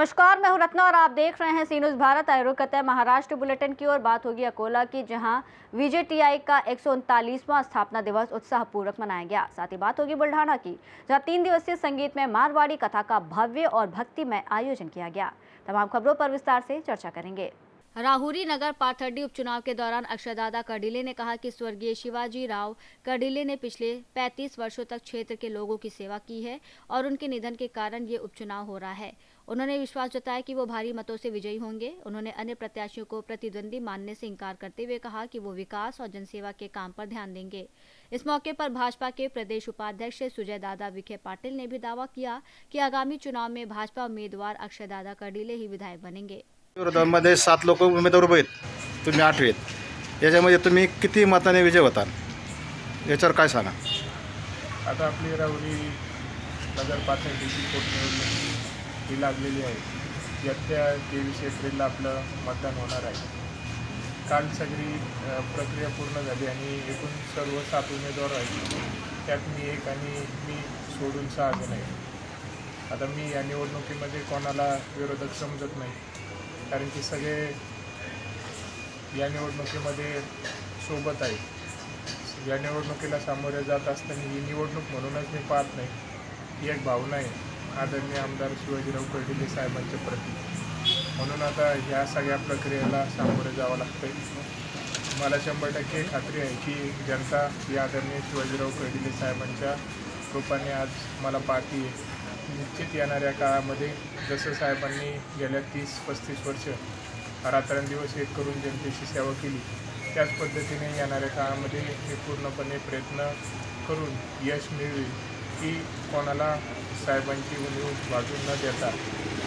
नमस्कार, मैं हूं रत्ना और आप देख रहे हैं सी न्यूज़ भारत। आयोग कहते हैं महाराष्ट्र बुलेटिन की ओर बात होगी अकोला की, जहां वीजेटीआई का 139वां स्थापना दिवस उत्साहपूर्वक मनाया गया। साथ ही बात होगी बुल्ढाना की, जहां 3 दिवसीय संगीत में मारवाड़ी कथा का भव्य और भक्तिमय आयोजन किया गया। तमाम खबरों पर विस्तार से चर्चा करेंगे। राहुरी नगर पाथर्डी उपचुनाव के दौरान अक्षरदादा कर्डिले ने कहा कि स्वर्गीय शिवाजी राव कर्डिले ने पिछले 35 वर्षों तक क्षेत्र के लोगों की सेवा की है और उनके निधन के कारण ये उपचुनाव हो रहा है। उन्होंने विश्वास जताया कि वो भारी मतों से विजयी होंगे। उन्होंने अन्य प्रत्याशियों को प्रतिद्वंदी मानने से इंकार करते हुए कहा कि वो विकास और जनसेवा के काम पर ध्यान देंगे। इस मौके पर भाजपा के प्रदेश उपाध्यक्ष सुजय दादा विखे पाटिल ने भी दावा किया कि आगामी चुनाव में भाजपा उम्मीदवार अक्षरदादा कर्डिले ही विधायक बनेंगे। विरोधामध्ये 7 लोक उमेदवार उभे आहेत, तुम्ही 8 आहेत. याच्यामध्ये तुम्ही किती मताने विजय होता, याच्यावर काय सांगा? आता आपली राहुरी नगर पाथर्डीची पोटनिवडणूक ही लागलेली आहे. येत्या 23 एप्रिलला आपलं मतदान होणार आहे. काल सगळी प्रक्रिया पूर्ण झाली आणि एकूण सर्व 7 उमेदवार आहेत. त्यात मी एक आणि मी सोडून 6 जण आहेत. आता मी या निवडणुकीमध्ये कोणाला विरोधक समजत नाही, कारण की सगळे या निवडणुकीमध्ये सोबत आहेत. या निवडणुकीला सामोरे जात असताना ही निवडणूक म्हणूनच मी पाहत नाही, ही एक भावना आहे आदरणीय आमदार शिवाजीराव कर्डिले साहेबांच्या प्रती. म्हणून आता ह्या सगळ्या प्रक्रियेला सामोरे जावं लागतं आहे. मला 100% खात्री आहे की जनता ही आदरणीय शिवाजीराव कर्डिले साहेबांच्या रूपाने आज मला पाहते. निश्चित येणाऱ्या काळामध्ये जसं साहेबांनी गेल्या 30-35 वर्ष रात्रंदिवस एक करून जनतेची सेवा केली, त्याच पद्धतीने येणाऱ्या काळामध्ये मी पूर्णपणे प्रयत्न करून यश मिळवेल की कोणाला साहेबांची उणीव वाजून न देता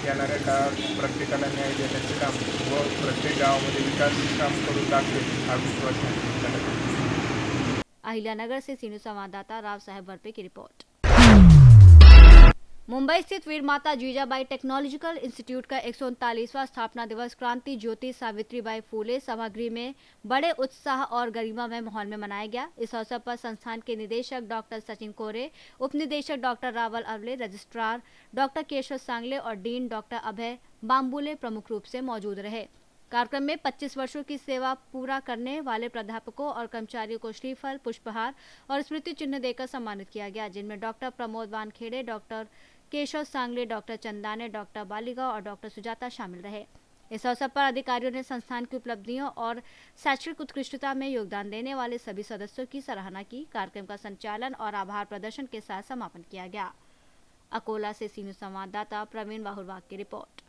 येणाऱ्या काळात प्रत्येकाला न्याय देण्याचे काम व प्रत्येक गावामध्ये विकास काम करून दाखवेल हा विश्वास मी. अहिल्यानगर से सी न्यूज़ संवाददाता राव साहेब वर्पे की रिपोर्ट। मुंबई स्थित वीर माता जीजाबाई टेक्नोलॉजिकल इंस्टीट्यूट का 139वां स्थापना दिवस क्रांति ज्योति सावित्रीबाई फूले सभागृह में बड़े उत्साह और गरिमामय माहौल में मनाया गया। इस अवसर पर संस्थान के निदेशक डॉक्टर सचिन कोरे, उप निदेशक doctor Rawal Awale, registrar doctor Keshav Sangle और डीन डॉक्टर अभय बाम्बुले प्रमुख रूप से मौजूद रहे। कार्यक्रम में 25 वर्षों की सेवा पूरा करने वाले प्राध्यापकों और कर्मचारियों को श्रीफल, पुष्पहार और स्मृति चिन्ह देकर सम्मानित किया गया, जिनमें डॉक्टर प्रमोद वानखेड़े, डॉक्टर केशव सांगले, डॉक्टर चंदाने, डॉक्टर बालिगा और डॉक्टर सुजाता शामिल रहे। इस अवसर पर अधिकारियों ने संस्थान की उपलब्धियों और शैक्षणिक उत्कृष्टता में योगदान देने वाले सभी सदस्यों की सराहना की। कार्यक्रम का संचालन और आभार प्रदर्शन के साथ समापन किया गया। अकोला से सी न्यूज़ संवाददाता प्रवीण बाहुरवाग की रिपोर्ट।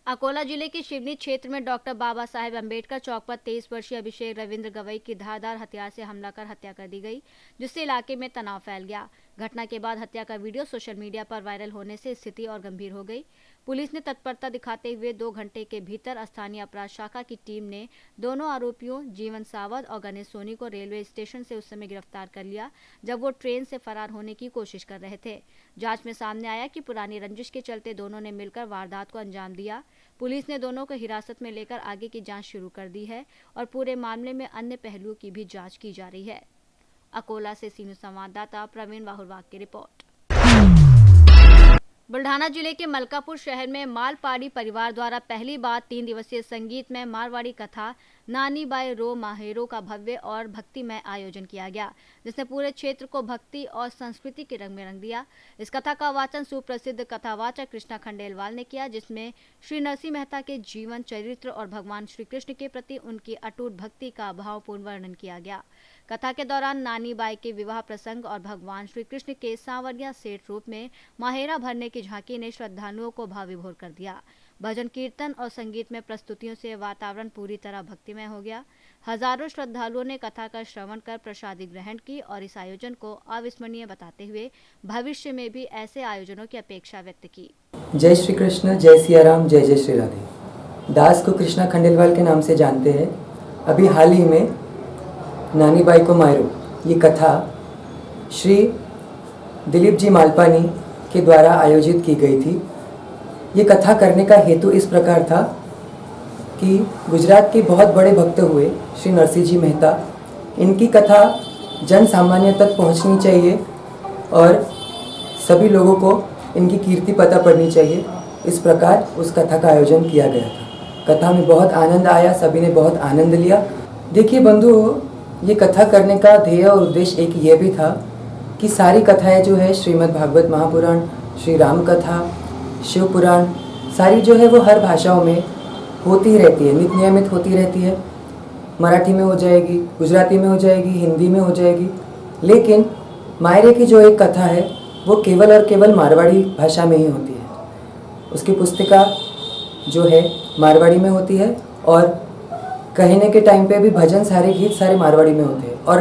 अकोला जिले के शिवनी क्षेत्र में डॉक्टर बाबा साहेब अम्बेडकर चौक पर 23 वर्षीय अभिषेक रविंद्र गवई की धारदार हथियार से हमला कर हत्या कर दी गई, जिससे इलाके में तनाव फैल गया। घटना के बाद हत्या का वीडियो सोशल मीडिया पर वायरल होने से स्थिति और गंभीर हो गई। पुलिस ने तत्परता दिखाते हुए 2 घंटे के भीतर स्थानीय अपराध शाखा की टीम ने दोनों आरोपियों जीवन सावध और गणेश सोनी को रेलवे स्टेशन से उस समय गिरफ्तार कर लिया, जब वो ट्रेन से फरार होने की कोशिश कर रहे थे। जांच में सामने आया कि पुरानी रंजिश के चलते दोनों ने मिलकर वारदात को अंजाम दिया। पुलिस ने दोनों को हिरासत में लेकर आगे की जांच शुरू कर दी है और पूरे मामले में अन्य पहलुओं की भी जांच की जा रही है। अकोला से सी न्यूज़ संवाददाता प्रवीण बाहुरवाग की रिपोर्ट। बुल्ढाना जिले के मलकापुर शहर में मालपाड़ी परिवार द्वारा पहली बार 3 दिवसीय संगीत में मारवाड़ी कथा नानी बाई रो माहेरो का भव्य और भक्तिमय आयोजन किया गया, जिसने पूरे क्षेत्र को भक्ति और संस्कृति के रंग में रंग दिया। इस कथा का वाचन सुप्रसिद्ध कथावाचक कृष्णा खंडेलवाल ने किया, जिसमें श्री नरसिंह मेहता के जीवन चरित्र और भगवान श्री कृष्ण के प्रति उनकी अटूट भक्ति का भावपूर्ण वर्णन किया गया। कथा के दौरान नानी बाई के विवाह प्रसंग और भगवान श्री कृष्ण के सांवरिया सेठ रूप में माहेरा भरने की झांकी ने श्रद्धालुओं को भाव विभोर कर दिया। भजन कीर्तन और संगीत में प्रस्तुतियों से वातावरण पूरी तरह भक्तिमय हो गया। हजारों श्रद्धालुओं ने कथा का श्रवण कर प्रसादी ग्रहण की और इस आयोजन को अविस्मरणीय बताते हुए भविष्य में भी ऐसे आयोजनों की अपेक्षा व्यक्त की। जय श्री कृष्ण, जय सिया राम, जय जय श्री राधे। दास को कृष्णा खंडेलवाल के नाम से जानते हैं। अभी हाल ही में नानी बाई को मायरो ये कथा श्री दिलीप जी मालपानी के द्वारा आयोजित की गई थी। ये कथा करने का हेतु इस प्रकार था कि गुजरात के बहुत बड़े भक्त हुए श्री नरसिंह जी मेहता, इनकी कथा जन सामान्य तक पहुंचनी चाहिए और सभी लोगों को इनकी कीर्ति पता पड़नी चाहिए। इस प्रकार उस कथा का आयोजन किया गया था। कथा में बहुत आनंद आया, सभी ने बहुत आनंद लिया। देखिए बंधु, ये कथा करने का ध्येय और उद्देश्य एक ये भी था कि सारी कथाएं जो है श्रीमद् भागवत महापुराण, श्री राम कथा, शिव पुराण, सारी जो है वो हर भाषाओं में होती रहती है, नित्य नियमित होती रहती है। मराठी में हो जाएगी, गुजराती में हो जाएगी, हिंदी में हो जाएगी, लेकिन मायरे की जो एक कथा है वो केवल और केवल मारवाड़ी भाषा में ही होती है। उसकी पुस्तिका जो है मारवाड़ी में होती है और कहने के टाइम पे भी भजन, सारे गीत सारे मारवाड़ी में होते हैं। और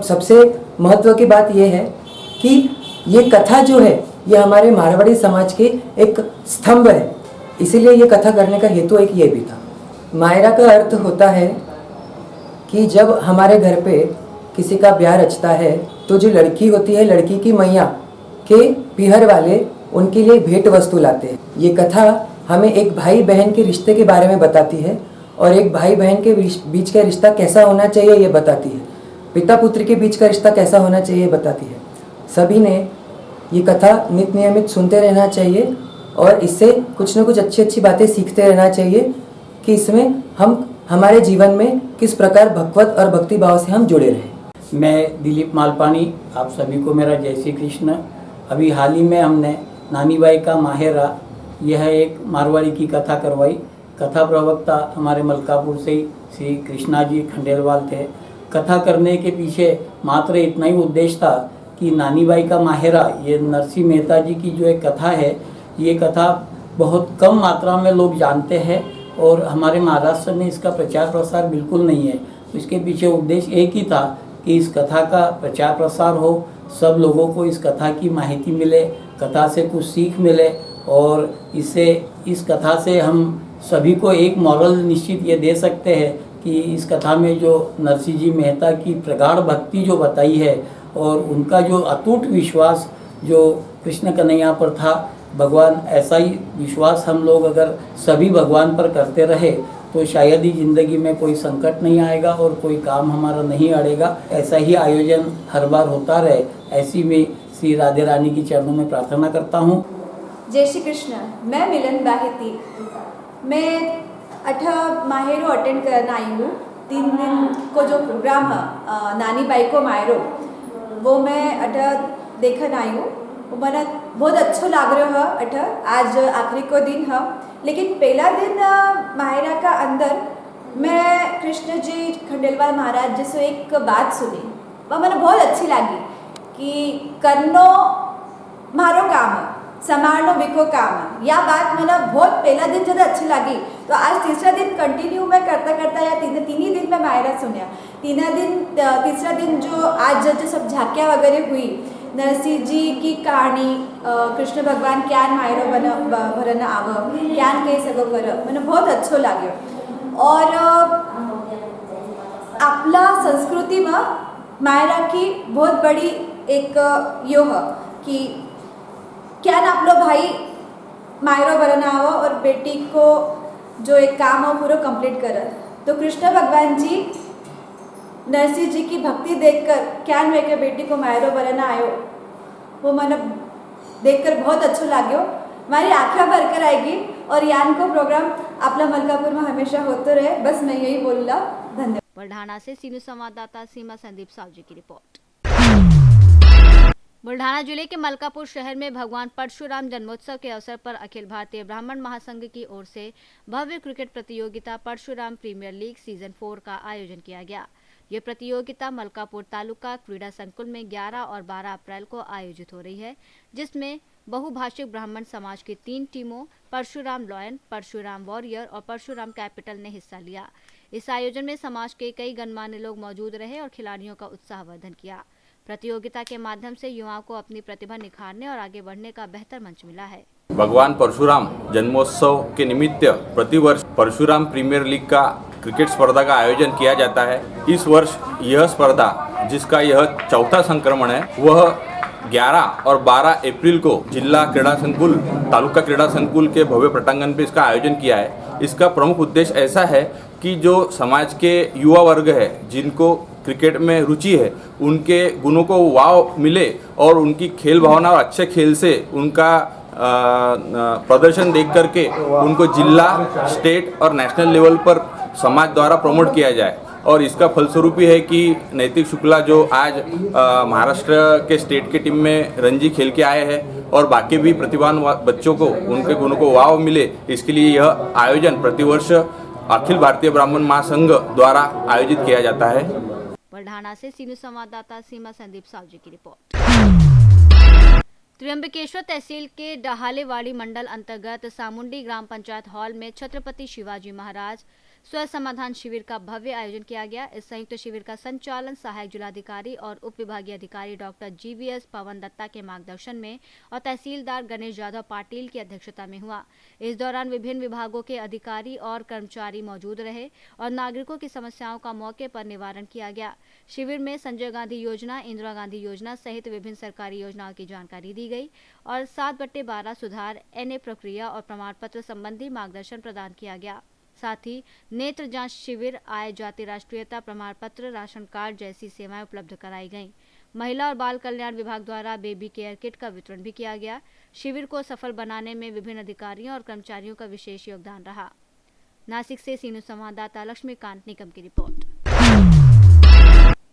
सबसे महत्व की बात यह है कि ये कथा जो है ये हमारे मारवाड़ी समाज के एक स्तंभ है, इसीलिए ये कथा करने का हेतु एक ये भी था। मायरा का अर्थ होता है कि जब हमारे घर पे किसी का ब्याह रचता है तो जो लड़की होती है, लड़की की मैया के पीहर वाले उनके लिए भेंट वस्तु लाते हैं। ये कथा हमें एक भाई बहन के रिश्ते के बारे में बताती है और एक भाई बहन के बीच का रिश्ता कैसा होना चाहिए ये बताती है। पिता पुत्र के बीच का रिश्ता कैसा होना चाहिए बताती है। सभी ने ये कथा नित्य नियमित सुनते रहना चाहिए और इससे कुछ न कुछ अच्छी बातें सीखते रहना चाहिए कि इसमें हम हमारे जीवन में किस प्रकार भगवत और भक्ति भाव से हम जुड़े रहें। मैं दिलीप मालपानी, आप सभी को मेरा जय श्री कृष्ण। अभी हाल ही में हमने नानी बाई का माहेरा, यह एक मारवाड़ी की कथा करवाई। कथा प्रवक्ता हमारे मलकापुर से ही श्री कृष्णा जी खंडेलवाल थे। कथा करने के पीछे मात्र इतना ही उद्देश्य था कि नानी बाई का माहेरा, ये नरसिंह मेहता जी की जो एक कथा है, ये कथा बहुत कम मात्रा में लोग जानते हैं और हमारे महाराष्ट्र में इसका प्रचार प्रसार बिल्कुल नहीं है। इसके पीछे उद्देश्य एक ही था कि इस कथा का प्रचार प्रसार हो, सब लोगों को इस कथा की माहिती मिले, कथा से कुछ सीख मिले और इस कथा से हम सभी को एक मॉरल निश्चित ये दे सकते हैं कि इस कथा में जो नरसिंह जी मेहता की प्रगाढ़ भक्ति जो बताई है और उनका जो अटूट विश्वास जो कृष्ण कन्हैया पर था, भगवान ऐसा ही विश्वास हम लोग अगर सभी भगवान पर करते रहे तो शायद ही ज़िंदगी में कोई संकट नहीं आएगा और कोई काम हमारा नहीं अड़ेगा। ऐसा ही आयोजन हर बार होता रहे, ऐसी में श्री राधे रानी की चरणों में प्रार्थना करता हूँ। जय श्री कृष्ण। मैं मिलन बाहेती, मैं 8 माहेरो अटेंड करना आई हूँ। 3 दिन को जो प्रोग्राम है नानी बाई को मायरो, वो मैं 8 देखन आई हूँ। वो मैंने बहुत अच्छा लग रहा है। 8 आज आखिरी को दिन है, लेकिन पहला दिन मायरा का अंदर मैं कृष्ण जी खंडेलवाल महाराज जी से एक बात सुनी, वह मैंने बहुत अच्छी लगी कि करनो मारो काम, संभालनो बिको काम। यह बात मैंने बहुत पहला दिन ज़्यादा अच्छी लगी। तो आज तीसरा दिन कंटिन्यू मैं करता या तीन ही दिन में मायरा सुनिया। तीसरा दिन जो आज जो सब झांकियाँ वगैरह हुई, नरसिंह जी की कहानी, कृष्ण भगवान क्यान मायरो भरना आव, क्यान कही सगो कर, मैंने बहुत अच्छो लगे। और आपला संस्कृति में मायरा की बहुत बड़ी एक यो है कि क्यान आपलो भाई मायरो भरना आव और बेटी को जो एक काम हो पूरा कंप्लीट कर। तो कृष्ण भगवान जी नरसिंह जी की भक्ति देखकर क्यान में के बेटी को मायरो भरना आयो, वो मैंने देखकर बहुत अच्छा लगे। हमारी आँखें भरकर आएगी और यान को प्रोग्राम आपला मलकापुर में हमेशा होते रहे। बस मैं यही बोलूँगा। धन्यवाद। बुल्ढाना से सीनियर संवाददाता सीमा संदीप सावजी की रिपोर्ट। बुल्ढाना जिले के मलकापुर शहर में भगवान परशुराम जन्मोत्सव के अवसर पर अखिल भारतीय ब्राह्मण महासंघ की ओर से भव्य क्रिकेट प्रतियोगिता परशुराम प्रीमियर लीग सीजन 4 का आयोजन किया गया। ये प्रतियोगिता मलकापुर तालुका क्रीड़ा संकुल में 11 और 12 अप्रैल को आयोजित हो रही है, जिसमें बहुभाषिक ब्राह्मण समाज की 3 टीमों परशुराम लॉयन, परशुराम वॉरियर और परशुराम कैपिटल ने हिस्सा लिया। इस आयोजन में समाज के कई गणमान्य लोग मौजूद रहे और खिलाड़ियों का उत्साहवर्धन किया। प्रतियोगिता के माध्यम से युवाओं को अपनी प्रतिभा निखारने और आगे बढ़ने का बेहतर मंच मिला है। भगवान परशुराम जन्मोत्सव के निमित्त प्रतिवर्ष परशुराम प्रीमियर लीग का क्रिकेट स्पर्धा का आयोजन किया जाता है। इस वर्ष यह स्पर्धा, जिसका यह 4था संस्करण है, वह 11 और 12 अप्रैल को जिला क्रीड़ा संकुल, तालुका क्रीड़ा संकुल के भव्य प्रांगण पे इसका आयोजन किया है। इसका प्रमुख उद्देश्य ऐसा है कि जो समाज के युवा वर्ग है जिनको क्रिकेट में रुचि है उनके गुणों को वाव मिले और उनकी खेल भावना और अच्छे खेल से उनका प्रदर्शन देख करके उनको जिला, स्टेट और नेशनल लेवल पर समाज द्वारा प्रमोट किया जाए। और इसका फलस्वरूप ही है कि नैतिक शुक्ला जो आज महाराष्ट्र के स्टेट के टीम में रणजी खेल के आए हैं और बाकी भी प्रतिभावान बच्चों को उनके गुणों को वाव मिले, इसके लिए यह आयोजन प्रतिवर्ष अखिल भारतीय ब्राह्मण महासंघ द्वारा आयोजित किया जाता है। बुल्ढाना से सी न्यूज़ संवाददाता सीमा संदीप सावजी की रिपोर्ट। त्र्यंबकेश्वर तहसील के डहालेवाड़ी मंडल अंतर्गत सामुंडी ग्राम पंचायत हॉल में छत्रपति शिवाजी महाराज स्व समाधान शिविर का भव्य आयोजन किया गया। इस संयुक्त शिविर का संचालन सहायक जिलाधिकारी और उप विभागीय अधिकारी डॉक्टर GVS पवन दत्ता के मार्गदर्शन में और तहसीलदार गणेश यादव पाटिल की अध्यक्षता में हुआ। इस दौरान विभिन्न विभागों के अधिकारी और कर्मचारी मौजूद रहे और नागरिकों की समस्याओं का मौके पर निवारण किया गया। शिविर में संजय गांधी योजना, इंदिरा गांधी योजना सहित विभिन्न सरकारी योजनाओं की जानकारी दी गई और 7/12 सुधार, NA प्रक्रिया और प्रमाण पत्र संबंधी मार्गदर्शन प्रदान किया गया। साथ ही नेत्र जांच शिविर, आय जाति राष्ट्रीयता प्रमाण पत्र, राशन कार्ड जैसी सेवाएं उपलब्ध कराई गईं। महिला और बाल कल्याण विभाग द्वारा बेबी केयर किट का वितरण भी किया गया। शिविर को सफल बनाने में विभिन्न अधिकारियों और कर्मचारियों का विशेष योगदान रहा। नासिक से सी न्यूज़ संवाददाता लक्ष्मीकांत निकम की रिपोर्ट।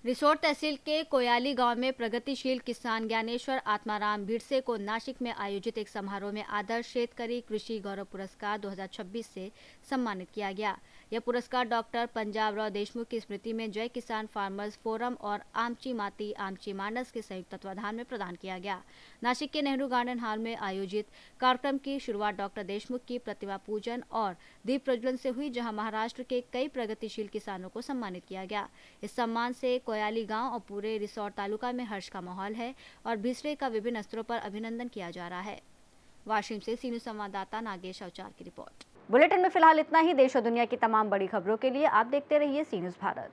रिसोड तहसील के कोयाली गांव में प्रगतिशील किसान ज्ञानेश्वर आत्माराम भिड़से को नासिक में आयोजित एक समारोह में आदर्श शेतकरी कृषि गौरव पुरस्कार 2026 से सम्मानित किया गया। यह पुरस्कार डॉक्टर पंजाबराव देशमुख की स्मृति में जय किसान फार्मर्स फोरम और आमची माती आमची मानस के संयुक्त तत्वाधान में प्रदान किया गया। नासिक के नेहरू गार्डन हॉल में आयोजित कार्यक्रम की शुरुआत डॉक्टर देशमुख की प्रतिमा पूजन और दीप प्रज्वलन से हुई, जहां महाराष्ट्र के कई प्रगतिशील किसानों को सम्मानित किया गया। इस सम्मान से कोयाली गांव और पूरे रिसोड तालुका में हर्ष का माहौल है और भिड़से का विभिन्न स्तरों पर अभिनंदन किया जा रहा है। वाशिम से सी न्यूज़ संवाददाता नागेश अवचार की रिपोर्ट। बुलेटिन में फिलहाल इतना ही। देश और दुनिया की तमाम बड़ी खबरों के लिए आप देखते रहिए सी न्यूज़ भारत।